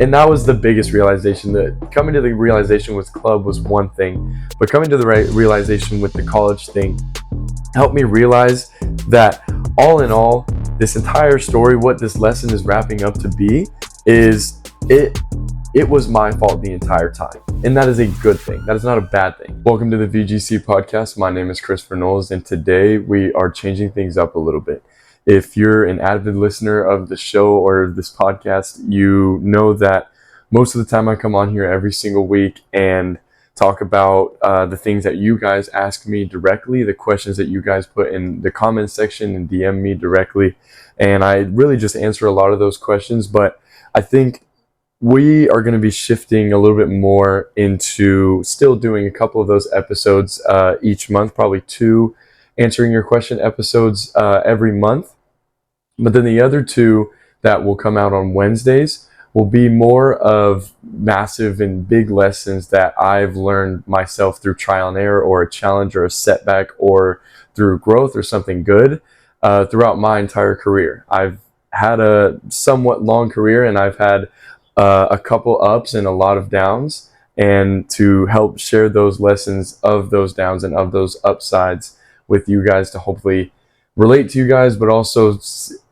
And that was the biggest realization. That coming to the realization with club was one thing, but coming to the realization with the college thing helped me realize that all in all, this entire story, what this lesson is wrapping up to be, is it was my fault the entire time. And that is a good thing. That is not a bad thing. Welcome to the VGC podcast. My name is Christopher Knowles, and today we are changing things up a little bit. If you're an avid listener of the show or this podcast, you know that most of the time I come on here every single week and talk about the things that you guys ask me directly, the questions that you guys put in the comment section and DM me directly. And I really just answer a lot of those questions, but I think we are going to be shifting a little bit more into still doing a couple of those episodes each month, probably 2 answering your question episodes every month. But then the other 2 that will come out on Wednesdays will be more of massive and big lessons that I've learned myself through trial and error or a challenge or a setback or through growth or something good throughout my entire career. I've had a somewhat long career, and I've had a couple ups and a lot of downs, and to help share those lessons of those downs and of those upsides with you guys to hopefully relate to you guys, but also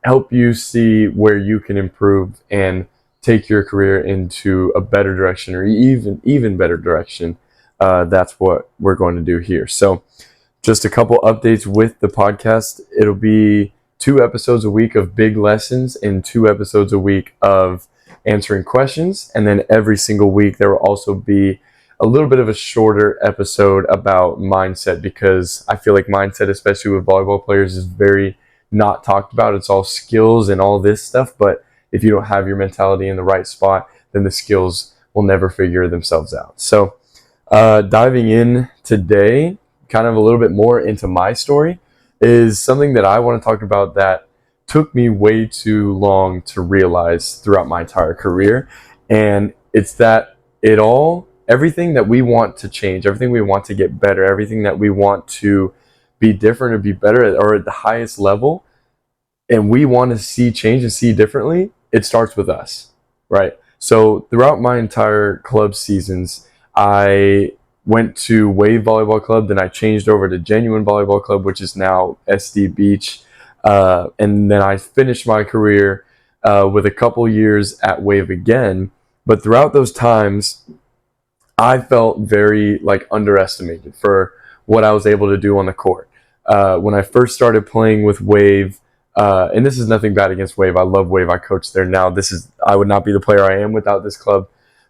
help you see where you can improve and take your career into a better direction, or even better direction. That's what we're going to do here. So just a couple updates with the podcast. It'll be 2 episodes a week of big lessons and 2 episodes a week of answering questions. And then every single week there will also be a little bit of a shorter episode about mindset, because I feel like mindset, especially with volleyball players, is very not talked about. It's all skills and all this stuff, but if you don't have your mentality in the right spot, then the skills will never figure themselves out. So diving in today, kind of a little bit more into my story, is something that I want to talk about that took me way too long to realize throughout my entire career. And it's that everything that we want to change, everything we want to get better, everything that we want to be different or be better at, or at the highest level, and we want to see change and see differently, it starts with us, right? So throughout my entire club seasons, I went to Wave Volleyball Club, then I changed over to Genuine Volleyball Club, which is now SD Beach, and then I finished my career with a couple years at Wave again. But throughout those times, I felt very underestimated for what I was able to do on the court. When I first started playing with Wave, and this is nothing bad against Wave. I love Wave. I coach there now. I would not be the player I am without this club.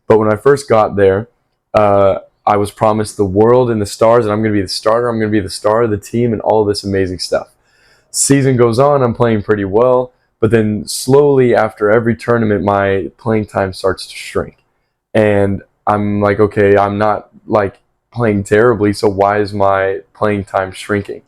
But when I first got there, I was promised the world and the stars, and I'm going to be the starter. I'm going to be the star of the team and all this amazing stuff. Season goes on. I'm playing pretty well. But then slowly after every tournament, my playing time starts to shrink. And I'm like, okay, I'm not playing terribly, so why is my playing time shrinking,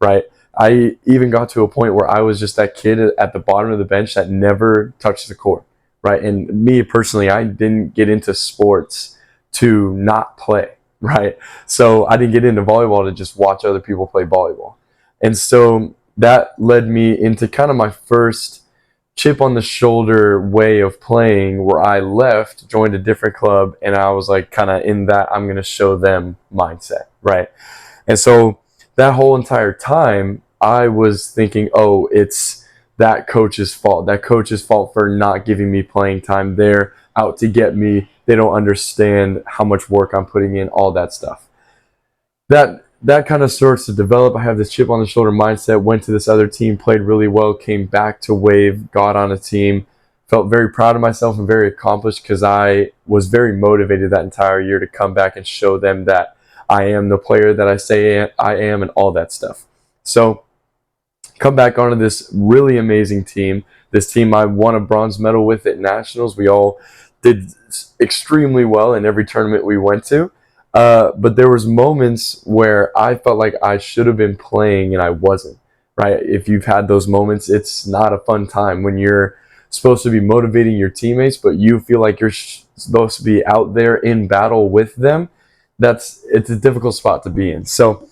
right? I even got to a point where I was just that kid at the bottom of the bench that never touched the court, right? And me personally, I didn't get into sports to not play, right? So I didn't get into volleyball to just watch other people play volleyball. And so that led me into kind of my first chip on the shoulder way of playing, where I left, joined a different club, and I was kind of in that I'm going to show them mindset, right? And so that whole entire time, I was thinking, oh, it's that coach's fault. That coach's fault for not giving me playing time. They're out to get me. They don't understand how much work I'm putting in, all that stuff. That kind of starts to develop. I have this chip on the shoulder mindset, went to this other team, played really well, came back to Wave, got on a team, felt very proud of myself and very accomplished, because I was very motivated that entire year to come back and show them that I am the player that I say I am and all that stuff. So come back onto this really amazing team. This team I won a bronze medal with at Nationals. We all did extremely well in every tournament we went to. But there was moments where I felt like I should have been playing and I wasn't, right? If you've had those moments, it's not a fun time when you're supposed to be motivating your teammates, but you feel like you're supposed to be out there in battle with them. It's a difficult spot to be in. So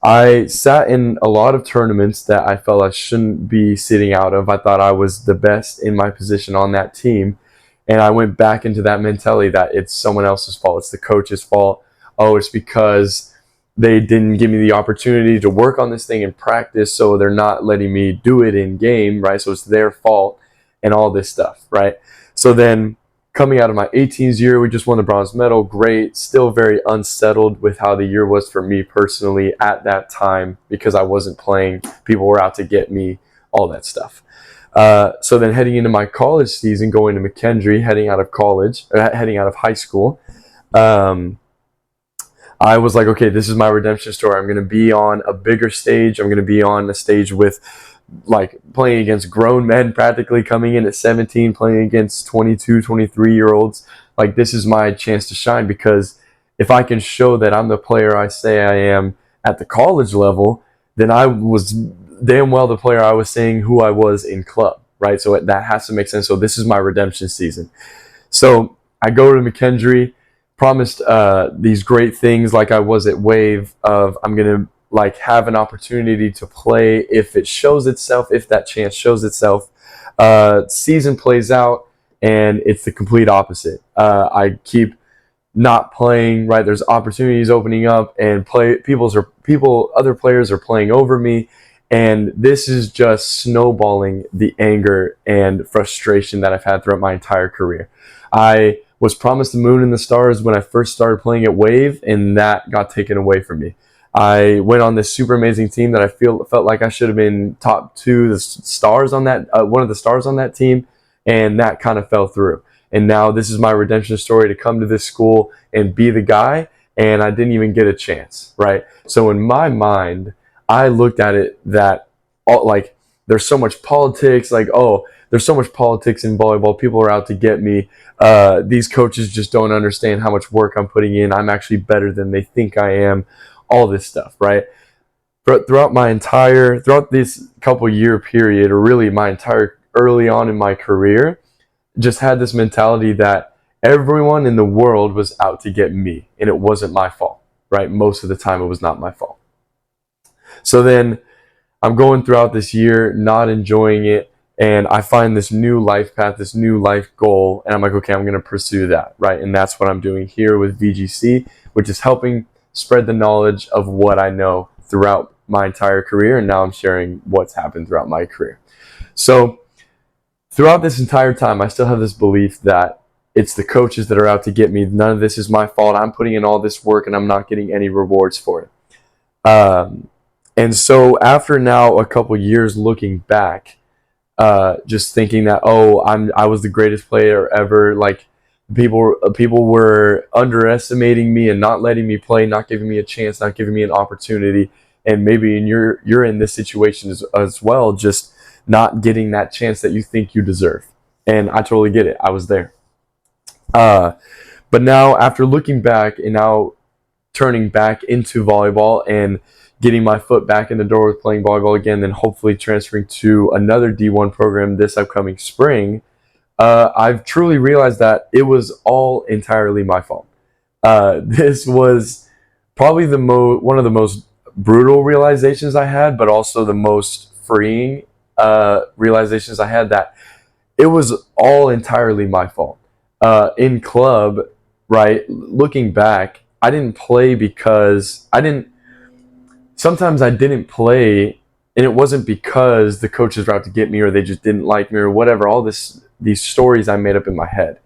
I sat in a lot of tournaments that I felt I shouldn't be sitting out of. I thought I was the best in my position on that team. And I went back into that mentality that it's someone else's fault. It's the coach's fault. Oh, it's because they didn't give me the opportunity to work on this thing in practice, so they're not letting me do it in game, right? So it's their fault and all this stuff, right? So then coming out of my 18s year, we just won the bronze medal. Great. Still very unsettled with how the year was for me personally at that time because I wasn't playing. People were out to get me, all that stuff. So then heading into my college season, going to McKendree, heading out of high school, I was like, okay, this is my redemption story. I'm going to be on a bigger stage. I'm going to be on a stage with like playing against grown men practically coming in at 17, playing against 22, 23-year-olds. Like, this is my chance to shine, because if I can show that I'm the player I say I am at the college level, then I was damn well the player I was saying who I was in club, right? So that has to make sense. So this is my redemption season. So I go to McKendree, promised these great things like I was at Wave of I'm going to like have an opportunity to play if it shows itself, if that chance shows itself. Season plays out and it's the complete opposite. I keep not playing, right? There's opportunities opening up and other players are playing over me. And this is just snowballing the anger and frustration that I've had throughout my entire career. I was promised the moon and the stars when I first started playing at Wave, and that got taken away from me. I went on this super amazing team that I felt like I should have been top two, the stars on that, one of the stars on that team, and that kind of fell through. And now this is my redemption story to come to this school and be the guy, and I didn't even get a chance, right? So in my mind, I looked at it that like there's so much politics, like, oh, there's so much politics in volleyball. People are out to get me. These coaches just don't understand how much work I'm putting in. I'm actually better than they think I am. All this stuff, right? But throughout this couple year period, or really my entire early on in my career, just had this mentality that everyone in the world was out to get me, and it wasn't my fault, right? Most of the time it was not my fault. So then I'm going throughout this year, not enjoying it, and I find this new life path, this new life goal, and I'm like, okay, I'm going to pursue that, right? And that's what I'm doing here with VGC, which is helping spread the knowledge of what I know throughout my entire career, and now I'm sharing what's happened throughout my career. So throughout this entire time, I still have this belief that it's the coaches that are out to get me. None of this is my fault. I'm putting in all this work, and I'm not getting any rewards for it. And so after now a couple years looking back, just thinking that, oh, I was the greatest player ever, like people were underestimating me and not letting me play, not giving me a chance, not giving me an opportunity. And maybe you're in this situation as well, just not getting that chance that you think you deserve. And I totally get it. I was there. But now after looking back and now turning back into volleyball and getting my foot back in the door with playing volleyball again, then hopefully transferring to another D1 program this upcoming spring, I've truly realized that it was all entirely my fault. This was probably one of the most brutal realizations I had, but also the most freeing realizations I had, that it was all entirely my fault. In club, right, looking back, I didn't play because sometimes I didn't play, and it wasn't because the coaches were out to get me or they just didn't like me or whatever, these stories I made up in my head.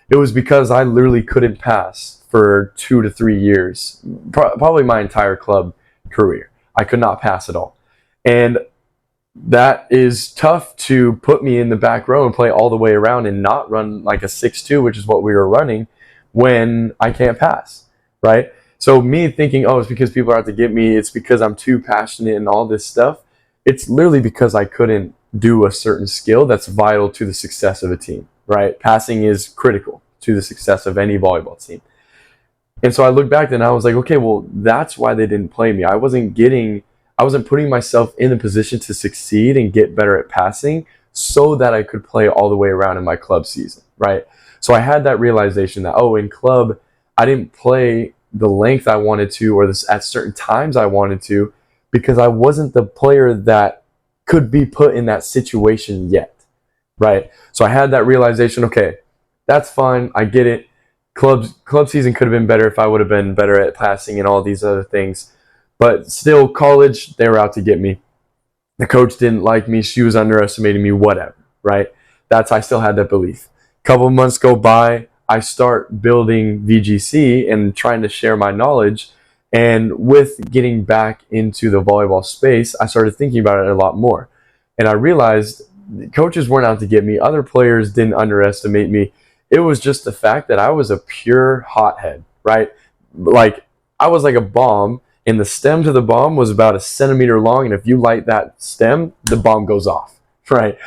It was because I literally couldn't pass for 2 to 3 years, probably my entire club career. I could not pass at all. And that is tough to put me in the back row and play all the way around and not run like a 6-2, which is what we were running, when I can't pass, right? So me thinking, oh, it's because people are out to get me, it's because I'm too passionate and all this stuff, it's literally because I couldn't do a certain skill that's vital to the success of a team, right? Passing is critical to the success of any volleyball team. And so I look back and I was like, okay, well, that's why they didn't play me. I wasn't putting myself in the position to succeed and get better at passing so that I could play all the way around in my club season, right? So I had that realization that, oh, in club, I didn't play the length I wanted to, or at certain times I wanted to, because I wasn't the player that could be put in that situation yet, right? So I had that realization, okay, That's fine. I get it. Club season could have been better if I would have been better at passing and all these other things. But still, college, they were out to get me. The coach didn't like me. She was underestimating me, whatever, right? I still had that belief. A couple of months go by. I start building VGC and trying to share my knowledge. And with getting back into the volleyball space, I started thinking about it a lot more. And I realized coaches weren't out to get me. Other players didn't underestimate me. It was just the fact that I was a pure hothead, right? Like, I was like a bomb, and the stem to the bomb was about a centimeter long, and if you light that stem, the bomb goes off, right?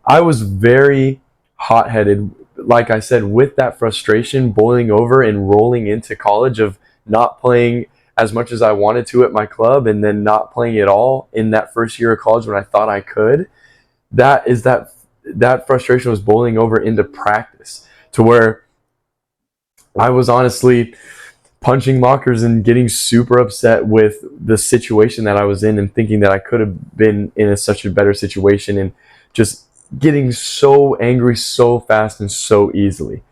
I was very hot-headed, like I said, with that frustration boiling over and rolling into college of not playing as much as I wanted to at my club and then not playing at all in that first year of college when I thought I could. That frustration was boiling over into practice to where I was honestly punching lockers and getting super upset with the situation that I was in and thinking that I could have been in such a better situation and just getting so angry so fast and so easily.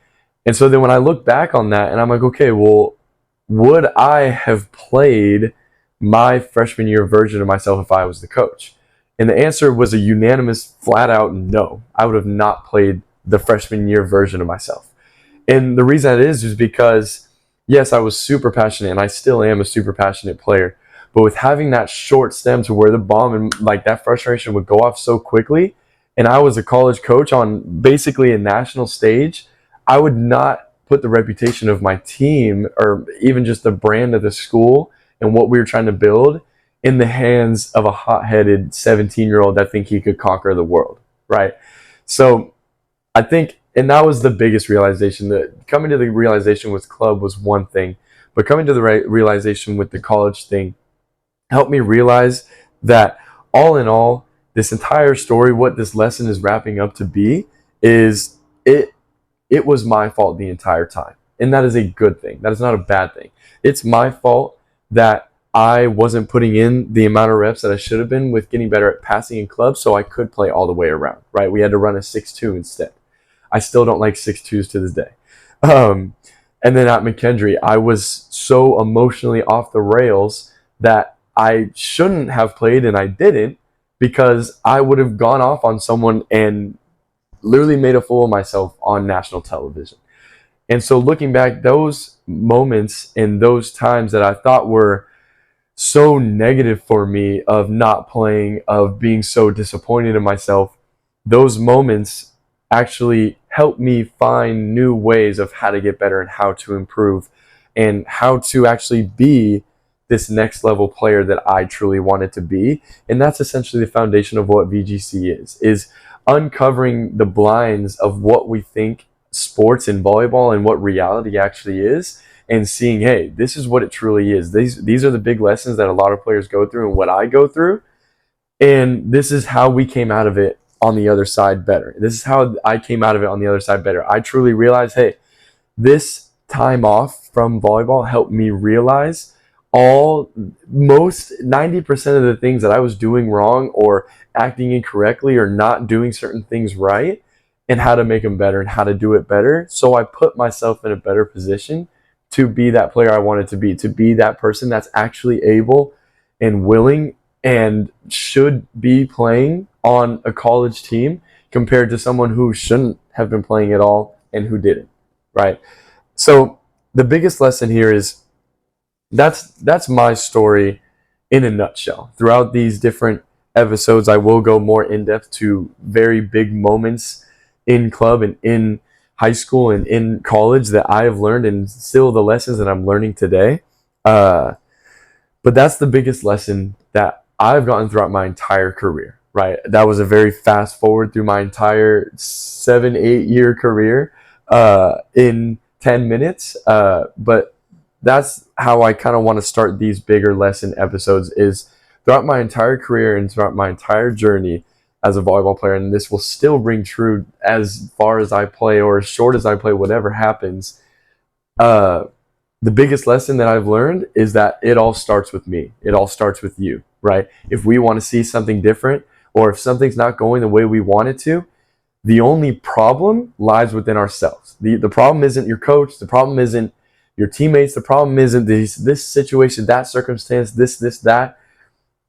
And so then when I look back on that and I'm like, okay, well, would I have played my freshman year version of myself if I was the coach? And the answer was a unanimous, flat out no. I would have not played the freshman year version of myself. And the reason that is because, yes, I was super passionate, and I still am a super passionate player. But with having that short stem to where the bomb and like that frustration would go off so quickly, and I was a college coach on basically a national stage, I would not put the reputation of my team or even just the brand of the school and what we were trying to build in the hands of a hot-headed 17-year-old that think he could conquer the world, right? So I think, and that was the biggest realization, that coming to the realization with club was one thing, but coming to the realization with the college thing helped me realize that all in all, this entire story, what this lesson is wrapping up to be, is it was my fault the entire time. And that is a good thing. That is not a bad thing. It's my fault that I wasn't putting in the amount of reps that I should have been with getting better at passing in club so I could play all the way around, right? We had to run a 6-2 instead. I still don't like 6-2s to this day. And then at McKendree, I was so emotionally off the rails that I shouldn't have played, and I didn't, because I would have gone off on someone and literally made a fool of myself on national television. And so looking back, those moments and those times that I thought were so negative for me of not playing, of being so disappointed in myself, those moments actually helped me find new ways of how to get better and how to improve and how to actually be this next level player that I truly wanted to be. And that's essentially the foundation of what VGC is uncovering the blinds of what we think sports and volleyball and what reality actually is, and seeing, hey, this is what it truly is. These are the big lessons that a lot of players go through and what I go through. And this is how we came out of it on the other side better. This is how I came out of it on the other side better. I truly realized, hey, this time off from volleyball helped me realize most 90% of the things that I was doing wrong or acting incorrectly or not doing certain things right, and how to make them better and how to do it better. So I put myself in a better position to be that player I wanted to be that person that's actually able and willing and should be playing on a college team compared to someone who shouldn't have been playing at all and who didn't, right? So the biggest lesson here is that's my story in a nutshell. Throughout these different episodes, I will go more in depth to very big moments in club and in high school and in college that I have learned, and still the lessons that I'm learning today. But that's the biggest lesson that I've gotten throughout my entire career, right? That was a very fast forward through my entire 7-8 year career in 10 minutes. But that's how I kind of want to start these bigger lesson episodes, is throughout my entire career and throughout my entire journey as a volleyball player, and this will still ring true as far as I play or as short as I play, whatever happens. The biggest lesson that I've learned is that it all starts with me. It all starts with you, right? If we want to see something different, or if something's not going the way we want it to, The only problem lies within ourselves. The problem isn't your coach. The problem isn't your teammates. The problem isn't this situation, that circumstance, this, that.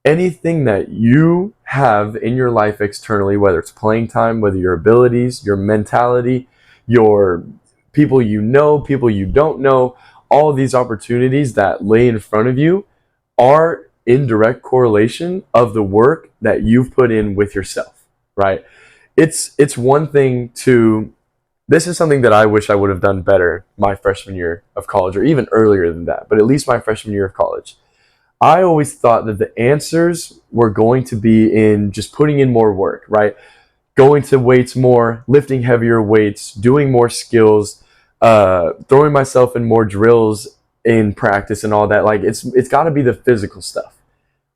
Anything that you have in your life externally, whether it's playing time, whether your abilities, your mentality, your people you know, people you don't know, all these opportunities that lay in front of you are in direct correlation of the work that you've put in with yourself, right? It's one thing to, this is something that I wish I would have done better my freshman year of college, or even earlier than that, but at least my freshman year of college. I always thought that the answers were going to be in just putting in more work, right? Going to weights more, lifting heavier weights, doing more skills, throwing myself in more drills in practice and all that. Like it's got to be the physical stuff.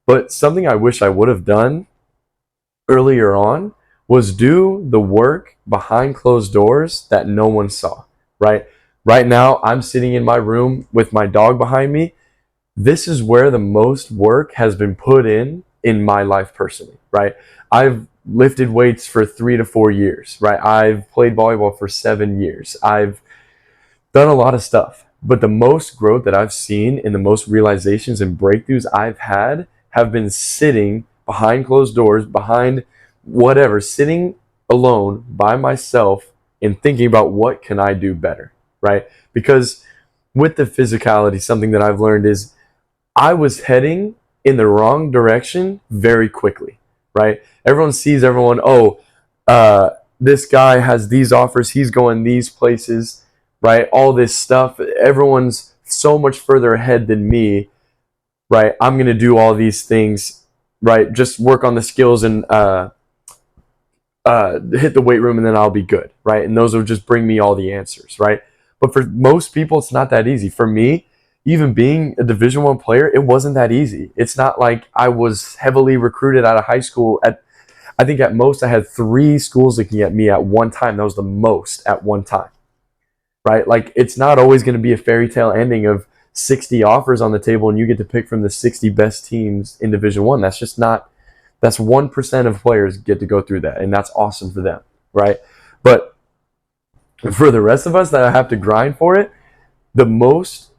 But something I wish I would have done earlier on was do the work behind closed doors that no one saw, right? Right now, I'm sitting in my room with my dog behind me. This is where the most work has been put in my life personally, right? I've lifted weights for 3 to 4 years, right? I've played volleyball for 7 years. I've done a lot of stuff, but the most growth that I've seen and the most realizations and breakthroughs I've had have been sitting behind closed doors, behind whatever, sitting alone by myself and thinking about what can I do better, right? Because with the physicality, something that I've learned is I was heading in the wrong direction very quickly, right? Everyone sees everyone, oh, this guy has these offers, he's going these places, right? All this stuff. Everyone's so much further ahead than me, right? I'm going to do all these things, right? Just work on the skills and hit the weight room and then I'll be good, right? And those will just bring me all the answers, right? But for most people, it's not that easy. For me, even being a Division I player, it wasn't that easy. It's not like I was heavily recruited out of high school. I think at most I had 3 schools looking at me at one time. That was the most at one time, right? Like it's not always going to be a fairy tale ending of 60 offers on the table and you get to pick from the 60 best teams in Division I. That's just not, that's 1% of players get to go through that, and that's awesome for them, right? But for the rest of us that have to grind for it, the most,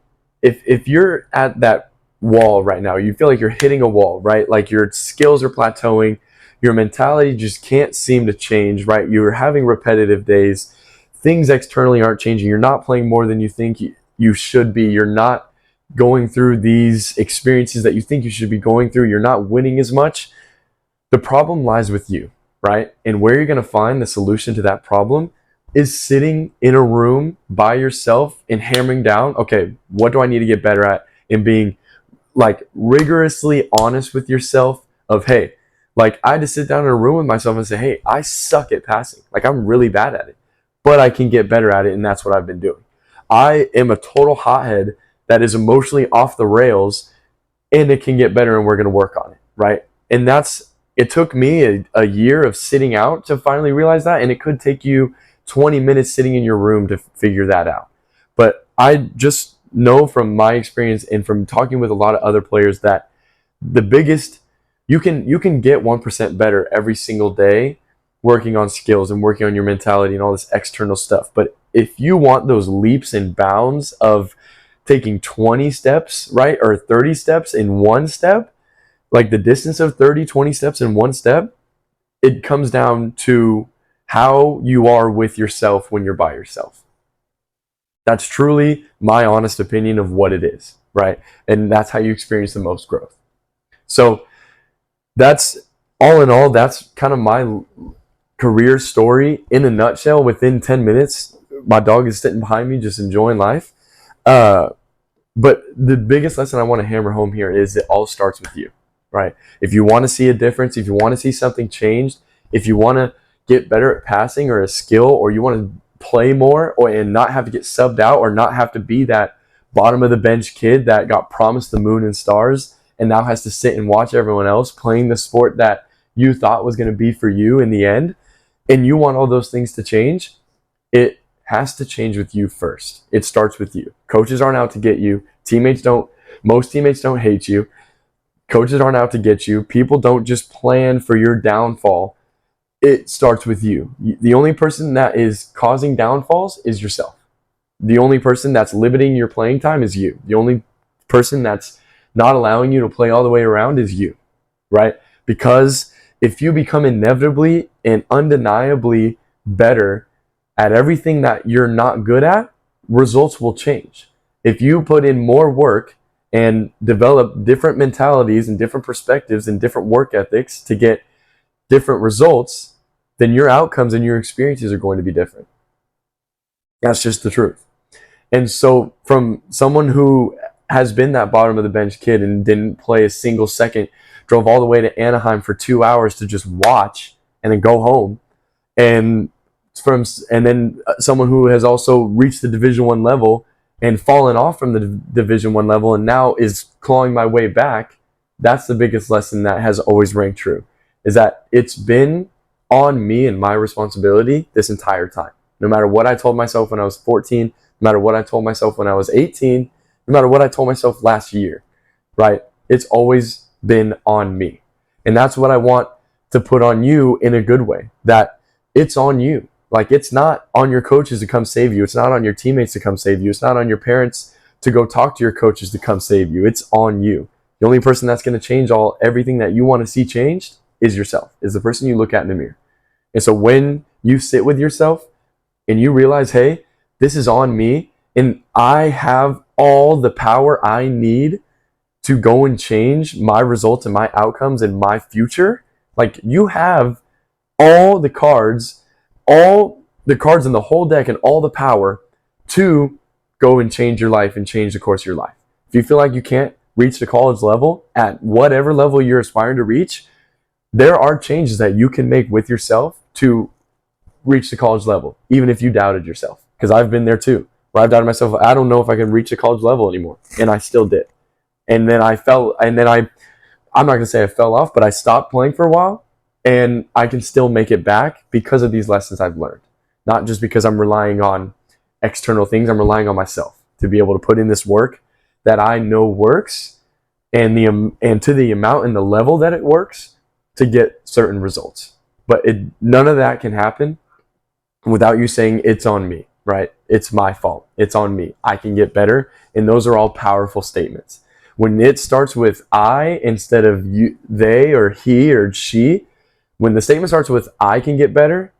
if you're at that wall right now, you feel like you're hitting a wall, right? Like your skills are plateauing, your mentality just can't seem to change, right? You're having repetitive days, things externally aren't changing, you're not playing more than you think you should be, you're not going through these experiences that you think you should be going through, you're not winning as much. The problem lies with you, right? And where you're going to find the solution to that problem is sitting in a room by yourself and hammering down, okay, what do I need to get better at? And being like rigorously honest with yourself of, hey, like I had to sit down in a room with myself and say, hey, I suck at passing. Like I'm really bad at it, but I can get better at it. And that's what I've been doing. I am a total hothead that is emotionally off the rails, and it can get better and we're going to work on it, right? And it took me a year of sitting out to finally realize that, and it could take you 20 minutes sitting in your room to figure that out. But I just know from my experience and from talking with a lot of other players that the biggest, you can get 1% better every single day working on skills and working on your mentality and all this external stuff. But if you want those leaps and bounds of taking 20 steps, right, or 30 steps in one step, like the distance of 30, 20 steps in one step, it comes down to how you are with yourself when you're by yourself. That's truly my honest opinion of what it is, right? And that's how you experience the most growth. So that's all in all, that's kind of my career story in a nutshell. Within 10 minutes, my dog is sitting behind me just enjoying life. But the biggest lesson I want to hammer home here is it all starts with you, right? If you want to see a difference, if you want to see something changed, if you want to get better at passing or a skill, or you want to play more and not have to get subbed out or not have to be that bottom of the bench kid that got promised the moon and stars and now has to sit and watch everyone else playing the sport that you thought was going to be for you in the end, and you want all those things to change, it has to change with you first. It starts with you. Coaches aren't out to get you. Most teammates don't hate you. Coaches aren't out to get you. People don't just plan for your downfall. it starts with you. The only person that is causing downfalls is yourself. The only person that's limiting your playing time is you. The only person that's not allowing you to play all the way around is you, right? Because if you become inevitably and undeniably better at everything that you're not good at, results will change. If you put in more work and develop different mentalities and different perspectives and different work ethics to get different results, then your outcomes and your experiences are going to be different. That's just the truth. And so, from someone who has been that bottom of the bench kid and didn't play a single second, drove all the way to Anaheim for 2 hours to just watch and then go home, and then someone who has also reached the Division I level and fallen off from the Division I level and now is clawing my way back. That's the biggest lesson that has always rang true, is that it's been on me and my responsibility this entire time. No matter what I told myself when I was 14, no matter what I told myself when I was 18, no matter what I told myself last year, right? It's always been on me. And that's what I want to put on you in a good way, that it's on you. Like, it's not on your coaches to come save you. It's not on your teammates to come save you. It's not on your parents to go talk to your coaches to come save you. It's on you. The only person that's going to change everything that you want to see changed is yourself, is the person you look at in the mirror. And so when you sit with yourself and you realize, hey, this is on me and I have all the power I need to go and change my results and my outcomes and my future, like, you have all the cards in the whole deck and all the power to go and change your life and change the course of your life. If you feel like you can't reach the college level at whatever level you're aspiring to reach, there are changes that you can make with yourself to reach the college level, even if you doubted yourself. Because I've been there too, where I've doubted myself. I don't know if I can reach the college level anymore. And I still did. And then I'm not going to say I fell off, but I stopped playing for a while. And I can still make it back because of these lessons I've learned. Not just because I'm relying on external things, I'm relying on myself to be able to put in this work that I know works, and to the amount and the level that it works to get certain results. But none of that can happen without you saying it's on me, right? It's my fault. It's on me. I can get better. And those are all powerful statements. When it starts with I instead of you, they or he or she, when the statement starts with I can get better,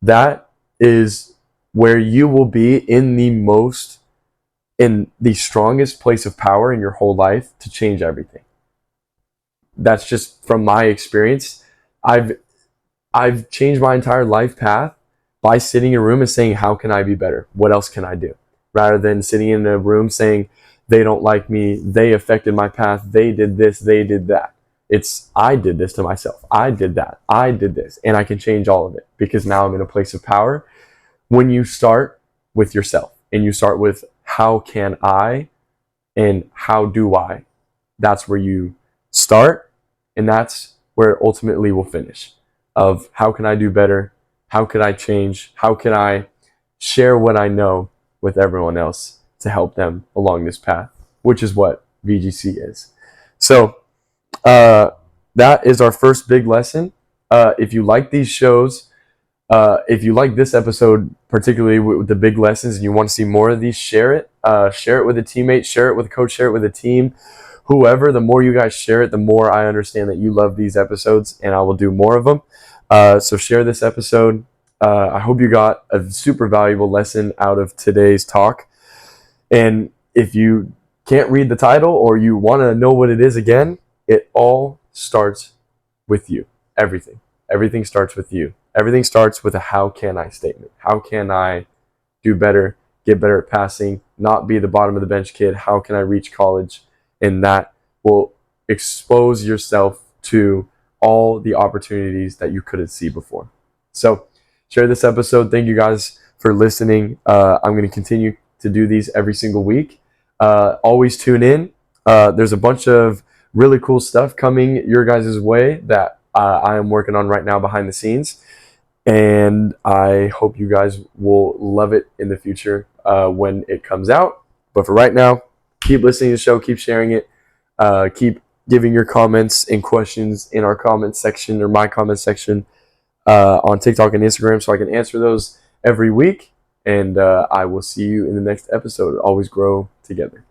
that is where you will be in the strongest place of power in your whole life to change everything. That's just from my experience. I've changed my entire life path by sitting in a room and saying, how can I be better? What else can I do? Rather than sitting in a room saying, they don't like me, they affected my path, they did this, they did that. It's, I did this to myself, I did that, I did this, and I can change all of it because now I'm in a place of power. When you start with yourself and you start with how can I and how do I, that's where you start, and that's where it ultimately will finish. Of how can I do better? How could I change? How can I share what I know with everyone else to help them along this path, which is what VGC is. So that is our first big lesson. If you like these shows, if you like this episode, particularly with the big lessons, and you want to see more of these, share it. Share it with a teammate, share it with a coach, share it with a team, whoever. The more you guys share it, the more I understand that you love these episodes, and I will do more of them. So share this episode. I hope you got a super valuable lesson out of today's talk. And if you can't read the title or you want to know what it is again, it all starts with you. Everything starts with you. Everything starts with a how can I statement. How can I do better, get better at passing, not be the bottom of the bench kid? How can I reach college? And that will expose yourself to all the opportunities that you couldn't see before. So share this episode. Thank you guys for listening. I'm going to continue to do these every single week. Always tune in. There's a bunch of really cool stuff coming your guys' way that I am working on right now behind the scenes. And I hope you guys will love it in the future when it comes out. But for right now, keep listening to the show, keep sharing it, keep giving your comments and questions in our comment section or my comment section. on TikTok and Instagram so I can answer those every week. And I will see you in the next episode. Always grow together.